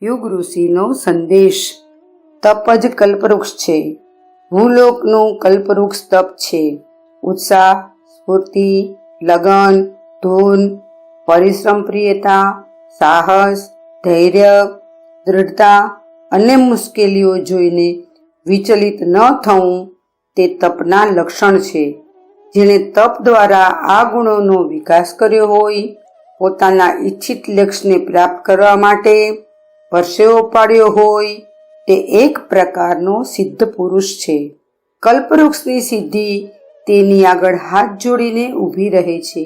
યુગ ઋષિનો સંદેશ। તપ જ કલ્પવૃક્ષ છે। ભૂલોકનું કલ્પવૃક્ષ તપ છે। ઉત્સાહ, સ્ફૂર્તિ, લગન, ધૂન, પરિશ્રમ, પ્રિયતા, સાહસ, ધૈર્ય, દૃઢતા અને મુશ્કેલીઓ જોઈને વિચલિત ન થવું તે તપના લક્ષણ છે। જેણે તપ દ્વારા આ ગુણોનો વિકાસ કર્યો હોય, પોતાના ઈચ્છિત લક્ષ્યને પ્રાપ્ત કરવા માટે પરસેવો પાડ્યો હોય, તે એક પ્રકારનો સિદ્ધ પુરુષ છે। કલ્પવૃક્ષની સિદ્ધિ તેની આગળ હાથ જોડીને ઊભી રહે છે।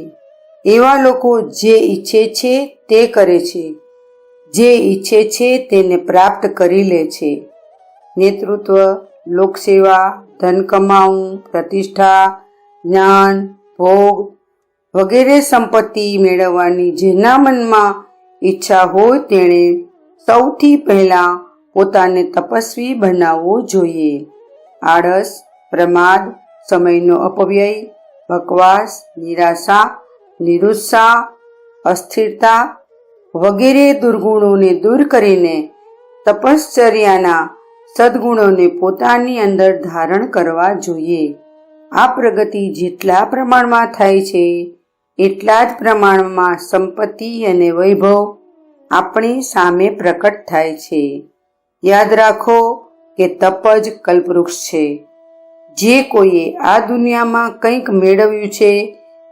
એવા લોકો જે ઈચ્છે છે તે કરે છે, જે ઈચ્છે છે તેને પ્રાપ્ત કરી લે છે। નેતૃત્વ, લોકસેવા, ધન કમાવું, પ્રતિષ્ઠા, જ્ઞાન, ભોગ વગેરે સંપત્તિ મેળવવાની જેના મનમાં ઈચ્છા હોય તેણે સૌથી પહેલાં પોતાને તપસ્વી બનાવવો જોઈએ। આળસ, પ્રમાદ, સમયનો અપવ્યય, બકવાસ, નિરાશા, નિરુત્સાહ, અસ્થિરતા વગેરે દુર્ગુણોને દૂર કરીને તપશ્ચર્યાના સદ્ગુણોને પોતાની અંદર ધારણ કરવા જોઈએ। આ પ્રગતિ જેટલા પ્રમાણમાં થાય છે એટલા જ પ્રમાણમાં સંપત્તિ અને વૈભવ આપણી સામે પ્રકટ થાય છે। યાદ રાખો કે તપ જ કલ્પવૃક્ષ છે। જે કોઈએ આ દુનિયામાં કંઈક મેળવ્યું છે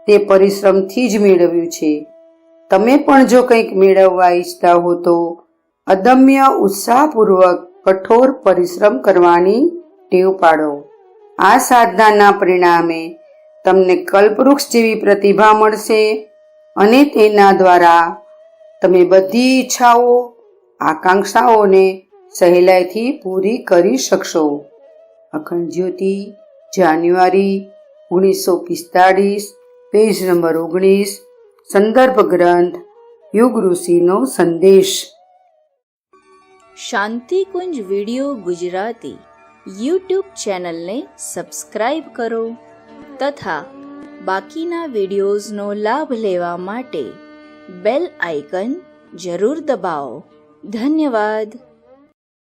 તે પરિશ્રમથી જ મેળવ્યું છે। તમે પણ જો કંઈક મેળવવા ઈચ્છતા હો તો અદમ્ય ઉત્સાહપૂર્વક કઠોર પરિશ્રમ કરવાની ટેવ પાડો। આ સાધનાના પરિણામે તમને કલ્પવૃક્ષ જેવી પ્રતિભા મળશે અને તેના દ્વારા તમે બધી ઈચ્છાઓ, આકાંક્ષાઓને સહેલાઈથી પૂરી કરી શકશો। અખંડ જ્યોતિ, જાન્યુઆરી 1945, પેજ નંબર 19, સંદર્ભ ગ્રંથ યુગ ઋષિનો સંદેશ। શાંતિકુંજ વિડિયો ગુજરાતી યુટ્યુબ ચેનલને સબસ્ક્રાઇબ કરો તથા બાકીના વિડિયોઝનો લાભ લેવા માટે બેલ આઇકન જરૂર દબાવો। ધન્યવાદ।